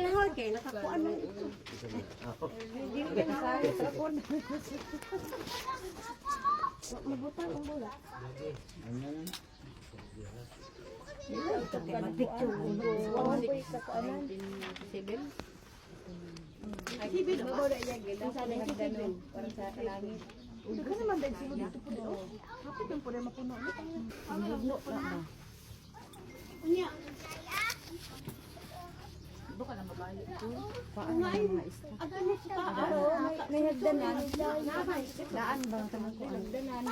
manahol kay nakakuan man ito. Hindi ka sa telefon. Mabutan ang bola. Ito kay mag-picture ulo. Ay, sibil ba? Sa nagdano para sa langit. Ito ka naman dahil sila dito po daw. Kapit yung pwede mapuno. Ang hagno pa na. Unya. Ito ka na mabalik ito. Paano mga isda? May hagdanan. Daan ba ang tanong ko? Hagdanan.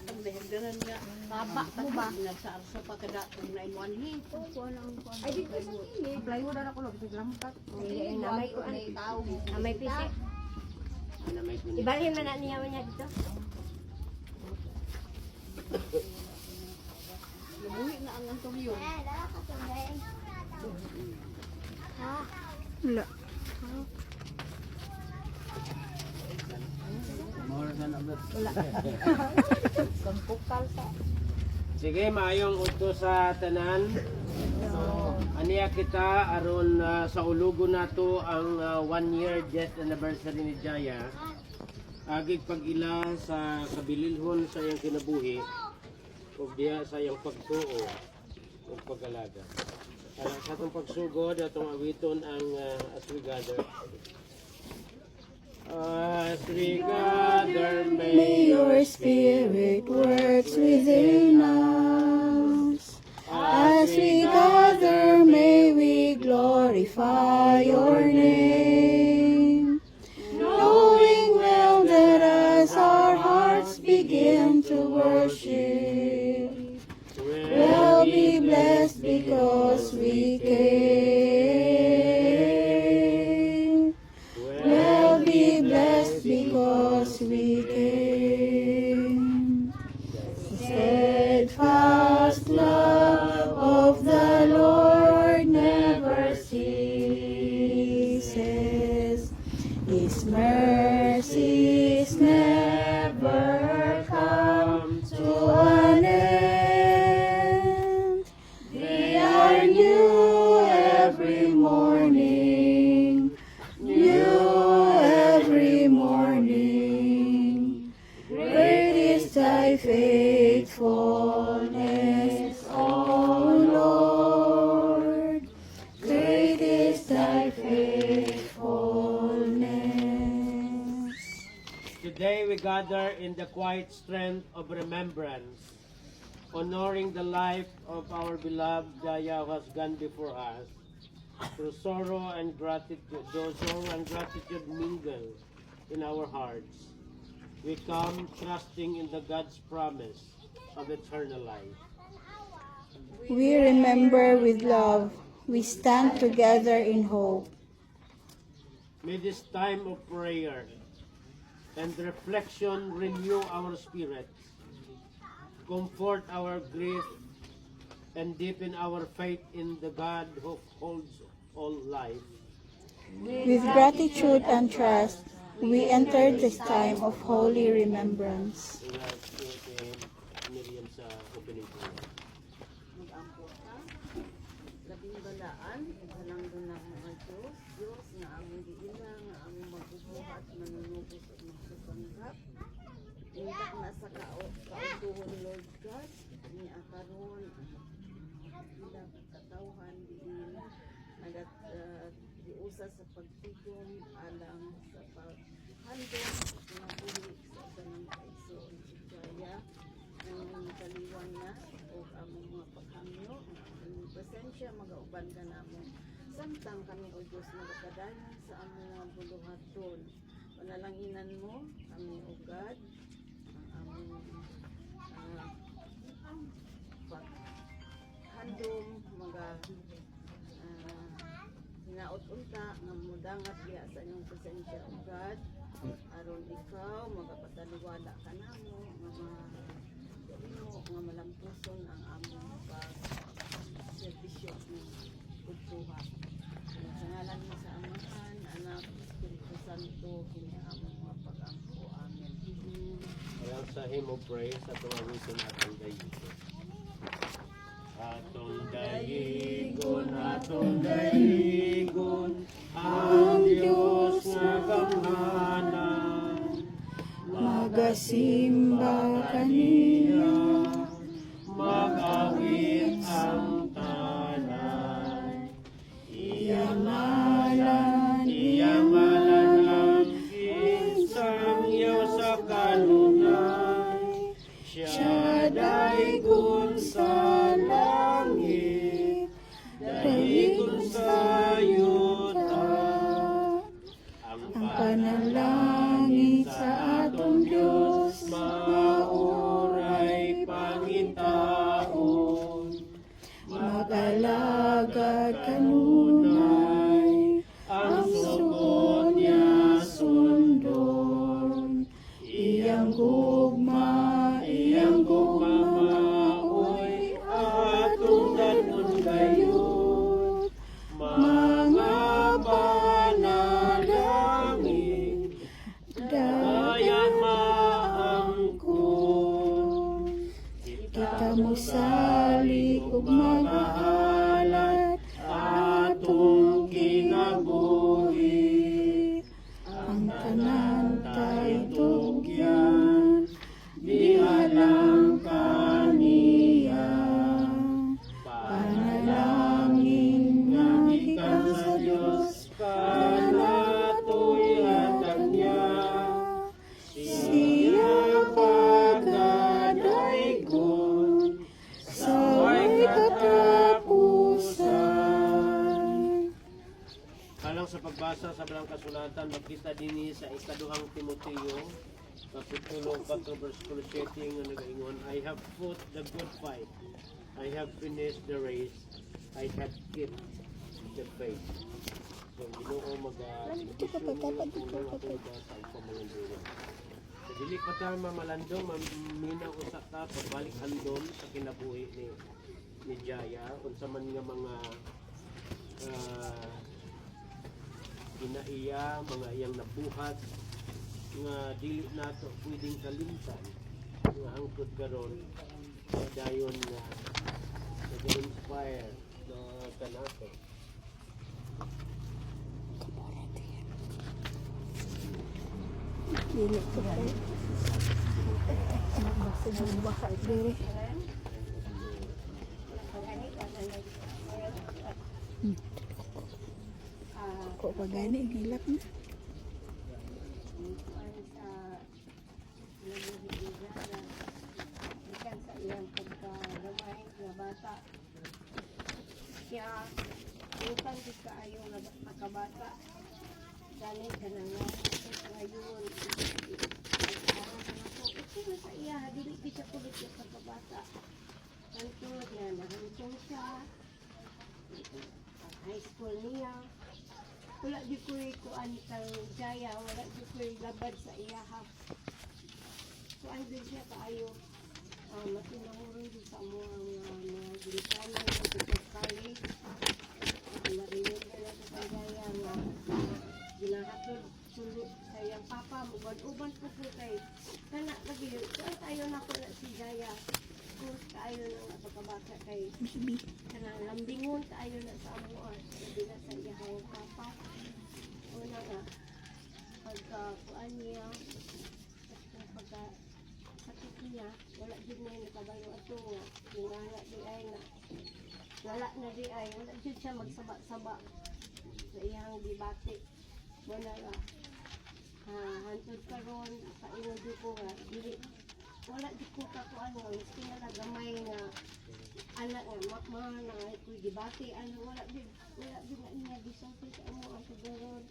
Pag may hagdanan nga. Baba mo ba? Nagsaarsa pa kada kung naimuanhi. Ay, dito sa kini. Plywood na ako lang. Tiglamkat. May pisik. Ibalhin na niya niya dito. Lumuhi na ang antong yun. Wala. Sige, maayong udto sa tanan. Aniya kita aron sa ulugo nato ang 1 year death anniversary ni Jaya. Agig pag-ila sa kabililhon sa iyang kinabuhi ug diha sa iyang pagtuo ug pag-alaga. Sa atong pagsugod atong awiton ang As We Gather. As we gather, May your spirit works within us. As we gather, may we glorify your name. Knowing well that as our hearts begin to worship, we'll be blessed because we came. We'll be blessed because we came. Steadfast love of the Lord never ceases. His mercies never come to an end. They are new every morning, new every morning. Great is thy faithfulness, O Lord. Great is thy faithfulness. Today we gather in the quiet strength of remembrance, honoring the life of our beloved Jaya who has gone before us. Through sorrow and gratitude, though sorrow and gratitude mingle in our hearts, we come trusting in the God's promise of eternal life. We remember with love. We stand together in hope. May this time of prayer and reflection renew our spirits, comfort our grief, and deepen our faith in the God who holds all life. With gratitude and trust, we enter this time of holy remembrance. We have Miriam sa opening prayer. Mag-ampo ka, labing balaan, ibalang doon na mga Diyos nga among giila, nga among magbubuhat, manunubos at magsupanghap. Intak na sa kautuhon, Lord God, niya karon ilang katawhan, diin, nagat diusa sa pagtigom, alang sa paghandong, mga buhi sa ganang kaigsoon si Jaya, ang kaliwan na, o among mga paghangyo, ang presensya, magauban ka namon. Samtang kami, O Diyos, magkadayan sa among mga buluhaton. Panalanginan mo, kami, O God, ang among paghandong, mga hinaot unta, nga mudangat diya sa inyong presensya, O God, aron ikaw, magapataliwala ka namo, nga malampuson ang among pag-servisyo ng pagtuha. Sa ngalan mo sa Amahan, Anak, Espiritu Santo, kini among mga pag-ampo. Amen. Ayan sa hymn of praise at tumawisin atong dayigon. Atong dayigon, Pagpasimba kaniya, mag-awit ang tanay. Iyang ngalan ang isang iyo sa kanunay. Siya daigon sa langit, daigon sa yuta. Ang panalangin sa atong Diyos, mauray pangitaon. mag-alagad kanunay, ang sukod niya sundon. Iyang gugma maoy, atong danon gayud. Mga panalangin, dayan maangkon. Kita mo salig ug mag-ahalat, atong kinabuhi. Ang tanan tayo tugyan, di alam kaniya. Panalangin nga gikan sa Diyos, kanatoy hatag niya. siya pagkadaigon sa way katapusan. Alang sa pagbasa sa Balang Kasulatan, makita din sa ikaduhang Timoteo, Kapitulo 4, verse 7, nga nagaingon, I have fought the good fight, I have finished the race, I have kept the faith. So, Ginoo mag-isyo mo ang mga tuba sa pamalandungan. So, dili pa tayo mamalandong, maminaw ko sa ta, pagbalik handom sa kinabuhi ni Jaya, kung sa man nga mga inaiya, mga iyang nabuhat, nga dili nato pwedeng kalimtan, nga hangtod karon dayon nga nag-inspire na kanato. Dili ko ba? Magbasa ng baka diri. Ko pa gani hilap na. Ikan sa iyang pagkagamay nga bata. Siya, utang di kaayo nga makabata. Ganit ka na nga. Ngayon, ito na sa iya, dili di siya kulit yung pagkabata. Hantod niya, nahantong siya. High school niya. Wala di ko'y kuan kang Jaya, wala di ko'y labad sa iya ha. Kuan din siya kaayo. Matinahurong din sa mga gilikano, mga college. Marinig ka na sa Jaya nga ginahatod sulo sa iyang papa, uban po po kay kana lagi yun. Saan tayo na ko na si Jaya? Kung tayo na pagkabata kay kanang lambingon tayo na sa amuan. Sabi na sa iyang papa. Una nga, pagkakuan niya, pagka sakit niya, wala din na yung nakabalo ato nga. Yung wala di ay na, wala na di ay, wala din siya magsaba-saba sa iyang dibati. Wala nga, hantod karon sa inong di ko nga, wala di ko kakuan nga, gusto nga nagamay nga, anak nga, mga nga, ito'y dibati, wala din na niya bisang sa amo ang kagoron.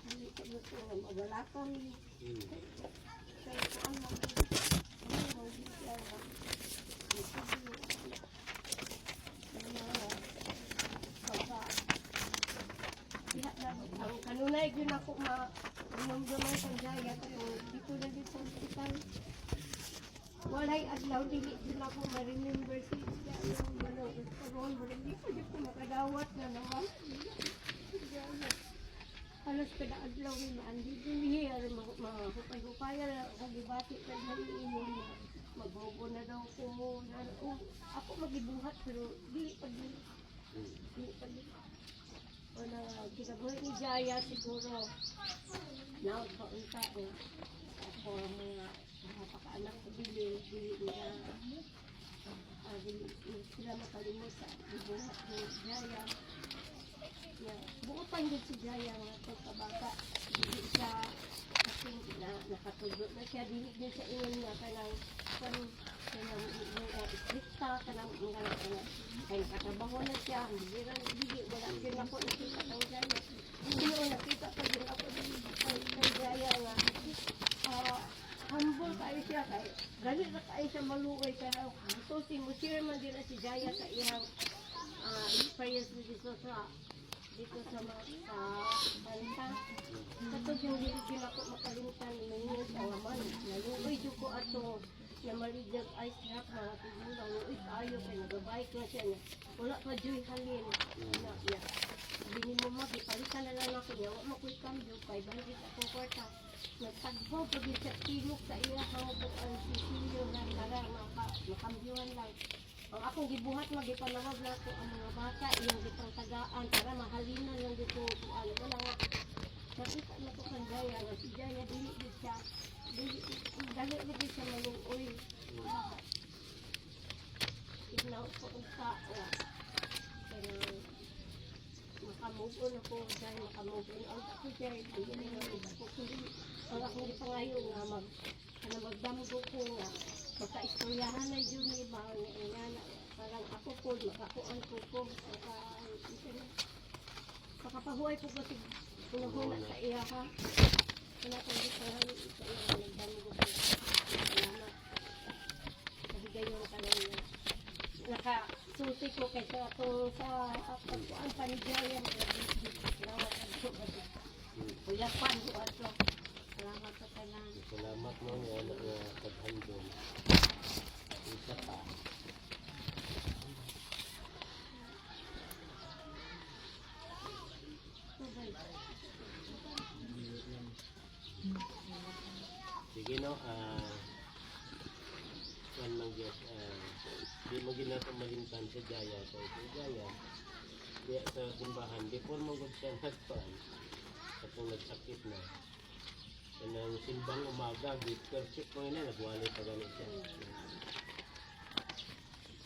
Hindi ko gusto nga, wala kami. Kaya kuan mo, ang kanunay yun ako ma-dumang sa Jaya pero dito na din sa hospital. Walay adlaw dili din ako ma-remember si Jaya. Karoon mo rin dito ko makadawat na naman. Halos kada adlaw ni maandi din niya mga hupay-hupaya ako gibati kay naiinom na magbobo na daw ko na ako magibuhat pero dili pa din. Kinabuhi ni Jaya siguro na paunta o mga paka-anak ko dili nila dili sila makalimot sa ibuhat ni Jaya. Buo pa yun si Jaya nga pagkabata. Dili siya kasi nakatulog na siya. Dili din sa ingon nga kanang istrikta, kanang kaya nakatrabaho na siya. Dili, wala din ako nakita ng Jaya. Hindi ko nakita pa din ako ng Jaya nga. Humble kayo siya kay galit na kayo siya maluoy kaya so share man din na si Jaya sa iyang experience dito sa banta. Katong yung hindi ako makalimutan ngayon sa waman. Naluoy dyan ko ato na maligag ice drop mga tigulang. Luoy tayo kaya nag-bike na siya niya. Wala pa dyan halin. Bini mo palitan na lang ako niya. Wala makoy cambio. 500 akong kwarta. Nagtagbaw pag sa tilok sa iya hanggang ang sisilyo na para makambiyuhan lang. Ang akong gibuhat magipanawag na ako ang mga bata iyang gitang tagaan para mahalinan lang dito wala nga nakita na ko kang Jaya nga si Jaya dili siya maluoy ignaw ko unta pero makamove-on ako dahil makamove-on ako dahil hindi na ako ang akong gipangayo nga magdamgo ko nga magka-istoryahan na yun ni iba nga parang ako po makakuan ko makapahuay ko kasi kunahuna sa iya ha wala kong gipangayo sa iya nagdamgo ko salamat kasi gayon ka lang nakasusi ko kaysa itong sa pagkuhan pa ni Jaya salamat ako kuyapan ko ato salamat sa tanan Salamat mo nga na paghandong. Isa pa. Sige no, kuan lang Diyos, di mo ginatong malimtan sa Jaya. So, si Jaya, diya sa simbahan, before mo gud siya nagpan, kapag nagsakit na, kanang simbang umaga, kerchik mo yun nagwali pa ganit siya.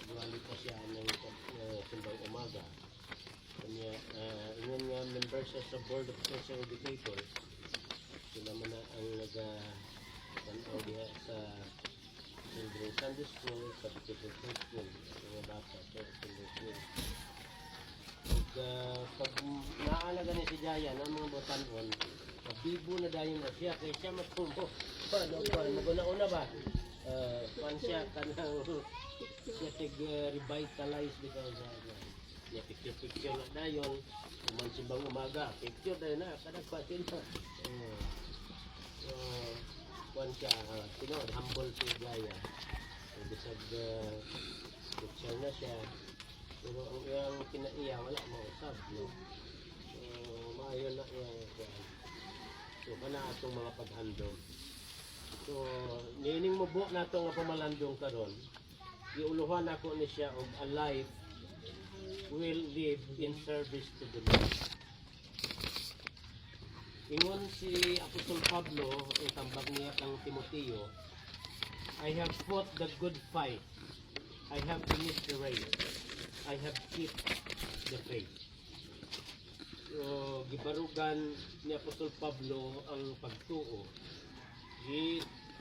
Nagwali pa siya ng simbang umaga. Kanya, ingon nga member siya sa Board of Special Educators. Sila man na ang nag-tanaw diya sa Children's Sunday School, sa Children's School, mga bata sa Sunday School. Pag naalaga ni si Jaya ng mga botanon, mabibo na dayon na siya, kaya siya matumbo. Paano, maguna-una ba? Paano siya kanang siya tig-revitalize because niya picture na dayon, umansimbang umaga, picture dayon na, kadagpatin na. Paano siya, humble si Jaya. Bisag picture na siya, pero ang iyang kinaiya, wala mausap, no? Maayon na iyang kuwan. So, kana atong mga paghandong. So, nining mo buo na itong pamalandong karon. Iuluhan ako ni siya og a life will live in service to the Lord. Ingon si Apostol Pablo, ang tambag niya kang Timoteo, I have fought the good fight. I have finished the race. I have kept the faith. So, gibarugan ni Apostol Pablo ang pagtuo.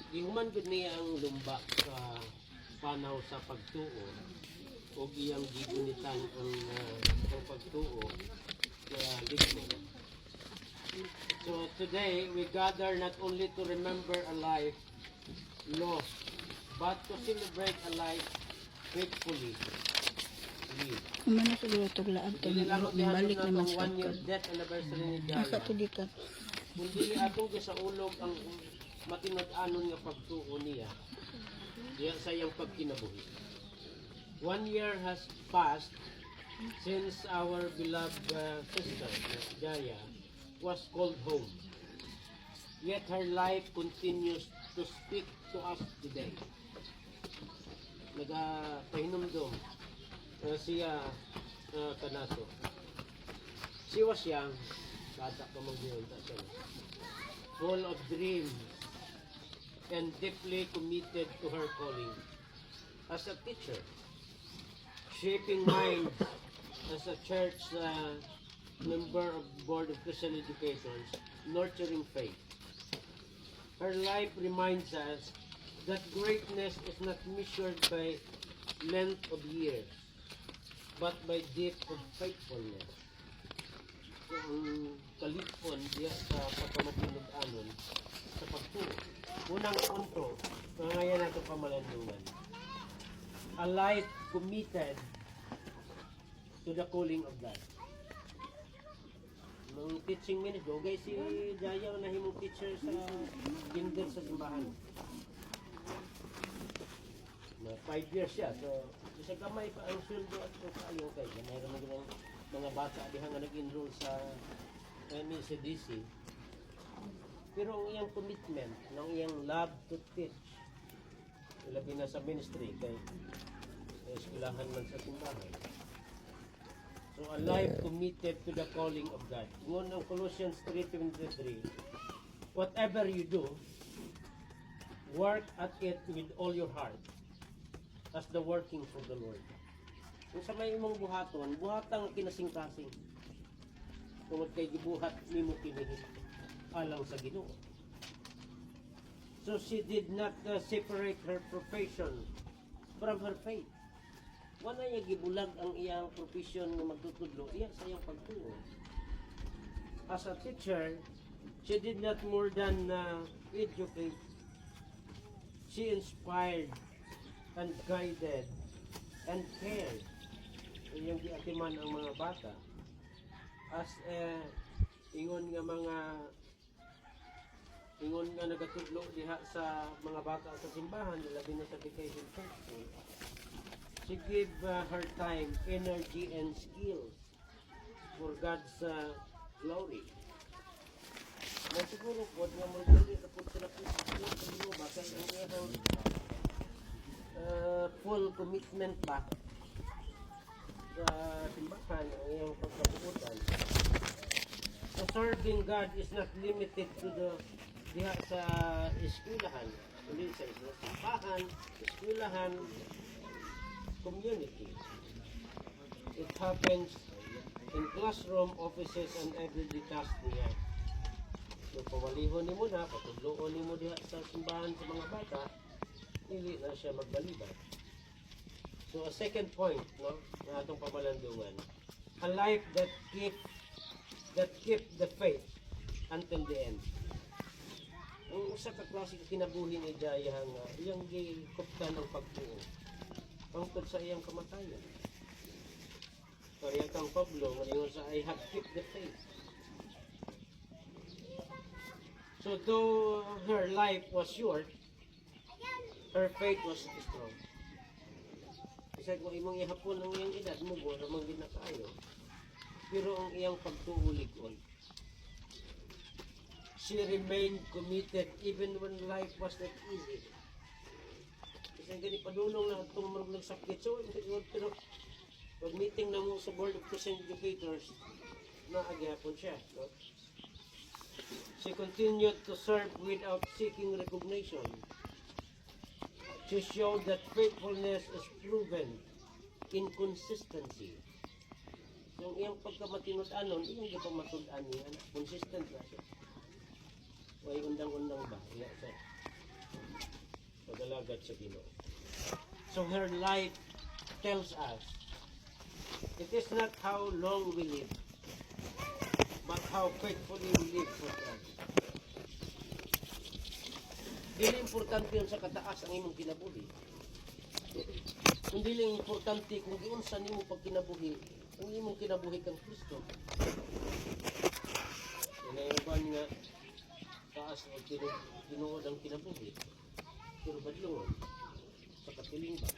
Gihuman gud niya ang lumba sa panaw sa pagtuo o iyang gigunitan ang pagtuo kaya ligno. So today we gather not only to remember a life lost, but to celebrate a life faithfully lived. Umano siguro tuglaan to Dili lang balik na naman sa 1 year kag. death anniversary ni Jaya. Nakatudikan. Kundi atong sa ulog ang matinud-anon nga pagtuo niya diya sa iyang pagkinabuhi. 1 year has passed since our beloved sister Jaya was called home. Yet her life continues to speak to us today. Nagapahinumdom siya kanato. She was young, bata pa mag-iyon siya. Full of dreams, and deeply committed to her calling as a teacher, shaping minds as a church member of Board of Christian Educators, nurturing faith. Her life reminds us that greatness is not measured by length of years, but by depth of faithfulness. So, ang kalipon diya sa pagkamatinud-anon sa pagtuo. Unang punto, ngayon nato pamalandungan. A life committed to the calling of God. Nung teaching minute, dogay si Jaya na himong teacher sa kinder sa simbahan. Na 5 years siya, so isa gamay pa ang sweldo at kayo kay mayroon ng mga bata diha nga nag-enroll sa MCDC. Pero ang iyang commitment, ang iyang love to teach, labi na sa ministry kay eskwelahan man sa simbahan. So a life committed to the calling of God. Ngon ang Colossians 3:23, whatever you do, work at it with all your heart, as the working for the Lord. Kung sa may imong buhaton, buhatang kinasing-kasing. Tungod kay gibuhat nimo kini alang sa Ginoo. So she did not separate her profession from her faith. Wala niya gibulag ang iyang profession nga magtutudlo iya sa iyang pagtuo. As a teacher, she did not more than educate. She inspired and guided and cared. Iyang giatiman ang mga bata as ingon nga nagatudlo diha sa mga bata sa simbahan, labi na sa vacation church. She gave her time, energy, and skills for God's glory. Na siguro po, nga mag-glory na po sila po baka ang iyang full commitment ba sa simbahan, ang iyang pagkabuutan. So serving God is not limited to the diha sa eskwelahan, kundi sa simbahan, eskwelahan, community. It happens in classroom, offices, and everyday tasks niya. So, pawalihon ni mo na, patudloon ni mo diha sa simbahan sa mga bata, hindi na siya magbalibad. So, a second point, no, na atong pamalandungan, a life that keep the faith until the end. Ang usa ka klase ka kinabuhi ni Jaya nga iyang gikuptan ng pagtuo hangtod sa iyang kamatayan. Kaya kang Pablo ngayon sa I have kept the faith. So though her life was short, her faith was strong. Kasi kung imong ihapon ang iyang edad mo, wala mang ginakayo. Pero ang iyang pagtuulig-on. She remained committed even when life was not easy. Kasi gani padulong na itong marunong sakit. So, pero pag meeting na mo sa Board of Christian Educators, naagihapon siya. No? She continued to serve without seeking recognition. She showed that faithfulness is proven in consistency. Yung iyang pagkamatinud-anon, iyang ipamatud-an niya, consistent na siya. May undang-undang ba? Iya sa pag-alagad sa Ginoo. So her life tells us, it is not how long we live, but how faithfully we live for God. Dili importante yun sa kataas ang imong kinabuhi. Hindi lang importante kung giunsa nimo pag kinabuhi, ang imong kinabuhi kang Kristo. Inayaban nga taas o tinuod ang kinabuhi. Pero badlungon sa kapiling ba?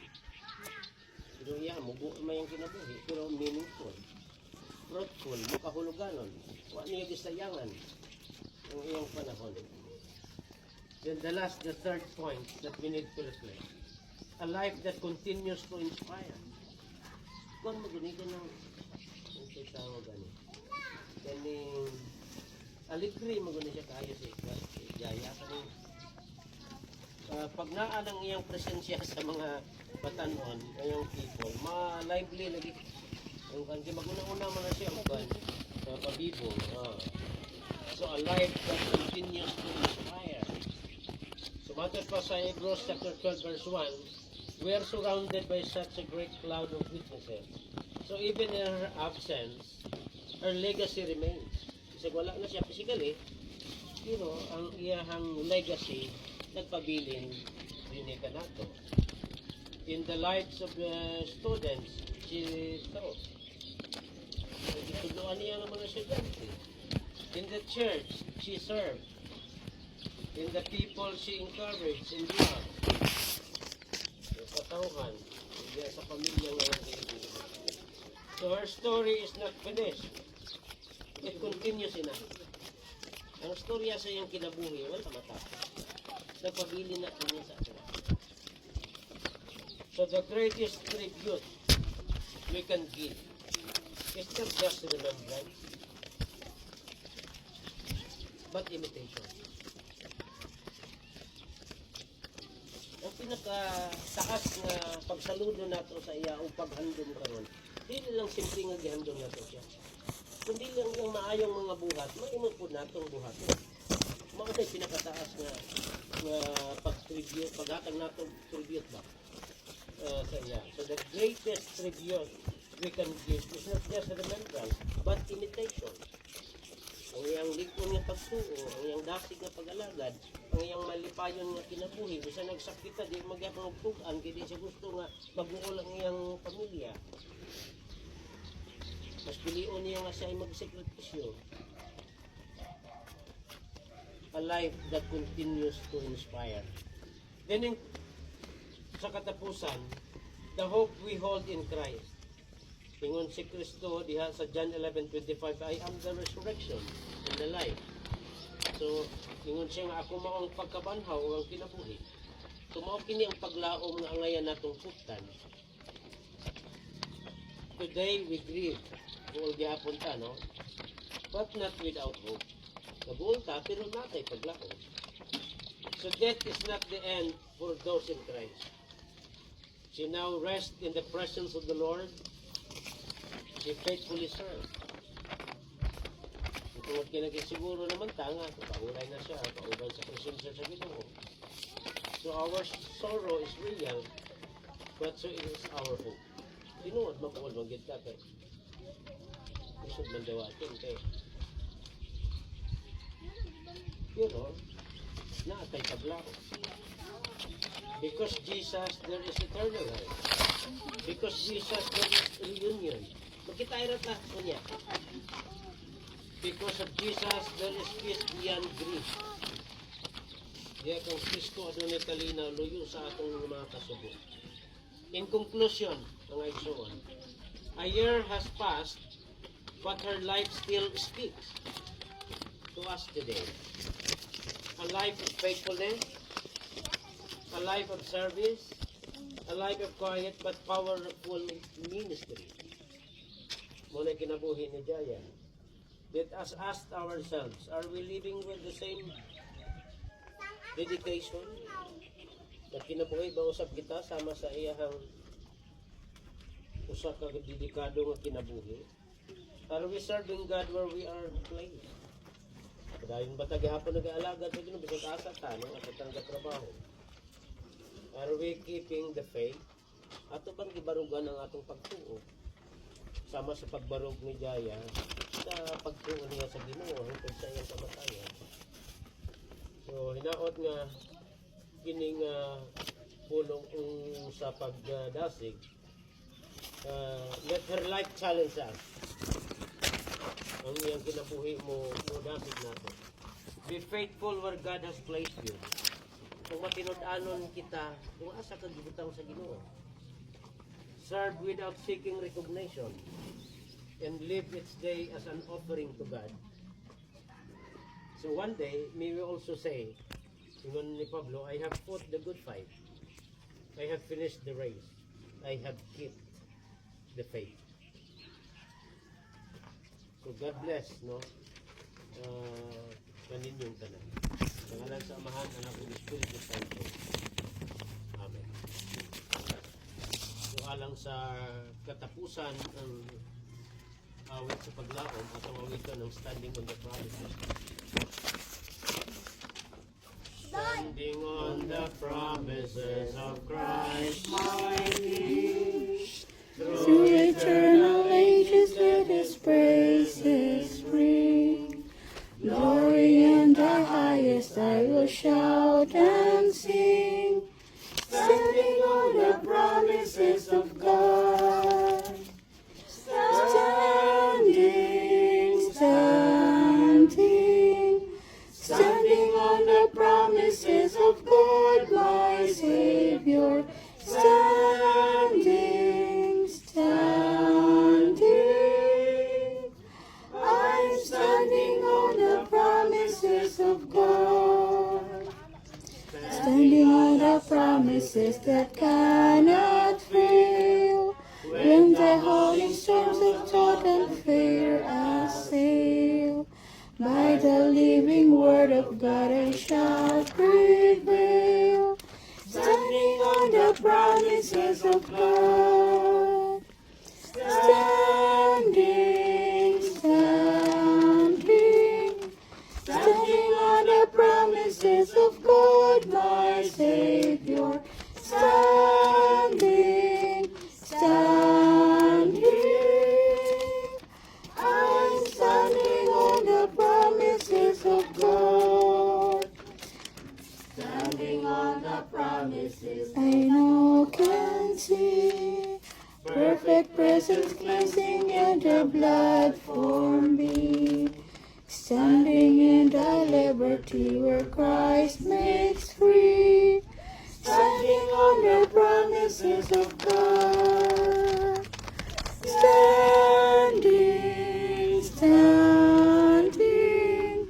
Pero iya, mubo may ang kinabuhi, pero meaningful, fruitful, makahuluganon. Wa niya gisayangan ang iyang panahon. Then the third point that we need to reflect. A life that continues to inspire. Kung magunigan ng tawag gani. Kaning aligri maguni siya kayo si Jaya kaning pag naa ng iyang presensya sa mga batanon, iyang people, ma-lively lagi. Yung kanji maguna-una man na siya uban sa pabibo. So a life that continues to inspire. So matter pa sa Hebrews chapter 12 verse 1, we are surrounded by such a great cloud of witnesses. So even in her absence, her legacy remains. Kasi wala na siya physically, pero ang iyahang legacy nagpabilin din ka nato. In the lives of the students, she taught. Ituduan niya ng mga estudyante. In the church, she served. In the people, she encouraged and loved. Katauhan, diya sa pamilya ngayon. So her story is not finished. It continues ina. Ang storya sa iyang kinabuhi, wala matapos. Nagpabili na kanya sa atin. So the greatest tribute we can give is not just remembrance, but imitation. Ang pinakataas na pagsaludo nato sa iya o paghandom karon, dili lang simple nga gihandom nato siya. Kundi lang yung maayong mga buhat, maimot po natong buhat. Mga tayo pinakataas nga pag-tribute, paghatag natong tribute ba sa iya. So the greatest tribute we can give is not just remembrance, but imitation. Ang iyang likon nga pagsuo, ang iyang dasig nga pag-alagad, ang iyang malipayon nga kinabuhi, bisa nagsakita, di magyapang magtugan, kaya di siya gusto nga mag-uol ang iyang pamilya. Mas pilion niya nga siya ay mag-sekretisyo. A life that continues to inspire. Then sa katapusan, the hope we hold in Christ. Ingon si Kristo diha sa John 11:25, I am the resurrection and the life. So, ingon siya nga ako mao ang pagkabanhaw o ang kinabuhi. Tumao kini ang paglaom nga angayan natong putan. Today we grieve. Buol gyapon ta, no? But not without hope. Nabuol ta, pero natay paglaom. So death is not the end for those in Christ. She now rests in the presence of the Lord. She faithfully served. Kung kinakisiguro naman tanga, paulay na siya, pauban sa presensya sa Ginoo. So our sorrow is real, but so is our hope. Tinuod, mabuol, magit ka, kay isod man dawatin, kay pero, naatay paglao. Because Jesus, there is eternal life. Because Jesus, there is reunion. Magkitairat na po niya. Because of Jesus, there is peace beyond grief. Diya kung Kristo adunay kalinaw, luyo sa atong mga kasubo. In conclusion, mga igsoon, a year has passed, but her life still speaks to us today. A life of faithfulness, a life of service, a life of quiet but powerful ministry. Muna kinabuhi ni Jaya. Let us ask ourselves, are we living with the same dedication? Na kinabuhi ba usab kita sama sa iyahang usa ka dedikado nga kinabuhi? Are we serving God where we are placed? Dahil ba tagahapon nag-aalaga sa Ginoo bisag asa ta no at tangga trabaho. Are we keeping the faith? Ato bang gibarugan ang atong pagtuo? Sama sa pagbarog ni Jaya sa pagtuo niya sa Ginoo hangtod sa iyang kamatayon. So hinaot nga kining pulong sa pagdasig. Let her life challenge us. Ang iyang kinabuhi mo dasig nato. Be faithful where God has placed you. Kung matinud-anon kita, kung asa ka gibutang sa Ginoo. Serve without seeking recognition and live each day as an offering to God. So one day, may we also say, ingon ni Pablo, I have fought the good fight. I have finished the race. I have kept the faith. So God bless, no? kaninyong tanan. Sa ngalan sa Amahan, Anak ug Espiritu Santo. Amen. So alang sa katapusan ng awit sa paglaom at ang awitan ng Standing on the Promises. Standing on the promises of Christ my King, Through eternal ages let His praises ring. Glory in the highest I will shout and sing, standing on the promises of God. Standing, standing, standing on the promises of God, my Savior. Standing, standing, I'm standing on the promises of God. Standing on the promises that cannot fail. When the holy storms of thought and fear assail, by the living word of God I shall prevail. Standing on the promises of God. Standing, standing, standing on the promises of God, my Savior. Standing, standing, I'm standing on the promises of God. Standing on the promises I know can see, perfect presence cleansing and the blood for me. Standing in the liberty where Christ makes free. Standing on the promises of God. Standing, standing,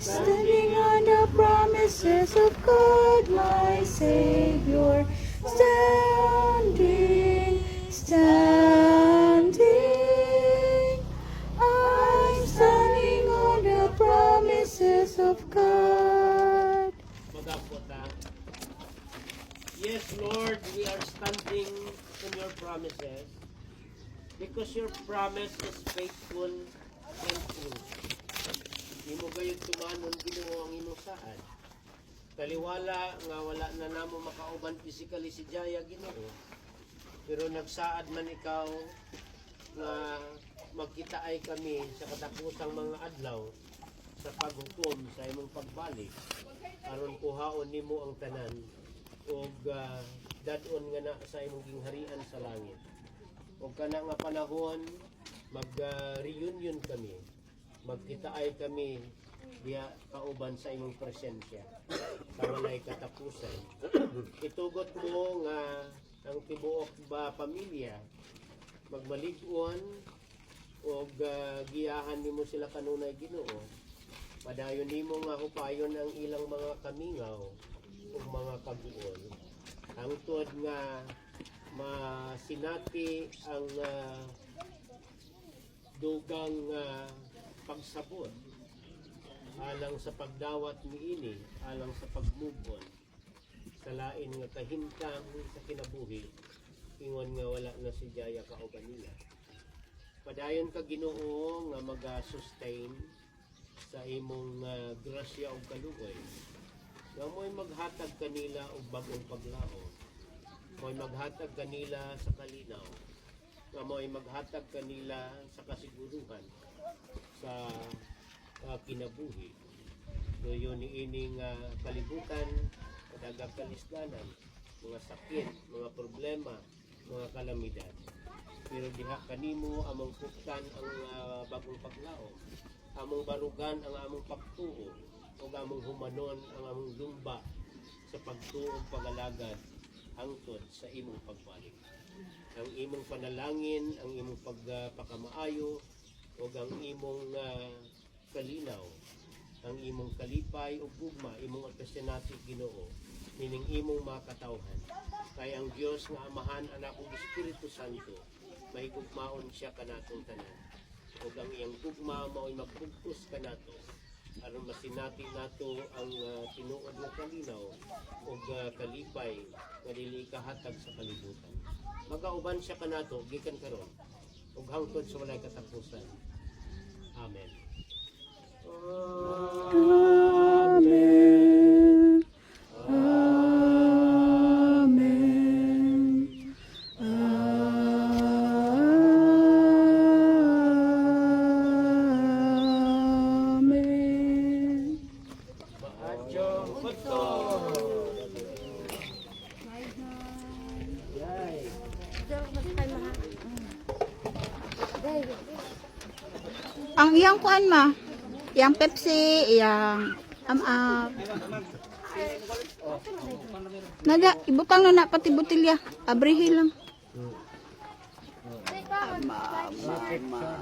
standing on the promises of God, my Savior. Standing, standing, I'm standing on the promises of God. Magapot ha. Yes, Lord, we are standing in your promises because your promise is faithful and true. Imo gayud tumanon Ginoo ang imong saad. Taliwala nga wala na namo makauban physically si Jaya Ginoo. Pero nagsaad man ikaw nga magkita ay kami sa katapusang mga adlaw sa paghukom sa imong pagbalik aron kuhaon nimo ang tanan ug dadon nga na sa imong gingharian sa langit. Ug kana nga panahon mag-reunion kami. Magkita ay kami diya kauban sa imong presensya sa walay katapusan. Itugot mo nga ang tibuok ba pamilya magmalig-on o giyahan nimo sila kanunay Ginoo. Padayon nimo nga hupayon ang ilang mga kamingaw o mga kabuon. Hangtod nga masinati ang dugang pagsabot alang sa pagdawat niini, alang sa pagmubon sa lain nga kahimtang sa kinabuhi ingon nga wala na si Jaya kauban niya. Padayon ka Ginoo nga mag-sustain sa imong grasya ug kaluoy. Nga mo'y maghatag kanila og bagong paglaom. Mo'y maghatag kanila sa kalinaw. Nga mo'y maghatag kanila sa kasiguruhan sa kinabuhi. So yun ining kalibutan, kadagag kalisdanan, mga sakit, mga problema, mga kalamidad. Pero diha kanimo among puktan ang bagong paglaom. Among barugan ang among pagtuo o among humanon ang among lumba sa pagtuo ug pagalagad hangtod sa imong pagbalik. Ang imong panalangin, ang imong pagpakamaayo o ang imong kalinaw, ang imong kalipay o gugma, imong atestinati Ginoo, nining imong makatawhan. Kay ang Dios nga Amahan, Anak ug Espiritu Santo, mahigugmaon siya kanatong tanan. O ang iyang gugma mao'y magbugtos kanato aron masinati nato ang tinuod nga kalinaw ug kalipay nga dili kahatag sa kalibutan. Magauban siya kanato gikan karon ug hangtod sa walay katapusan. Amen. Amen. Amen. Amen. Maadyo puto. Yay. Ang iyang kuan ma, iyang Pepsi, iyang nada, ibutang na pati botelya. Abrihi lang. Bakit ka?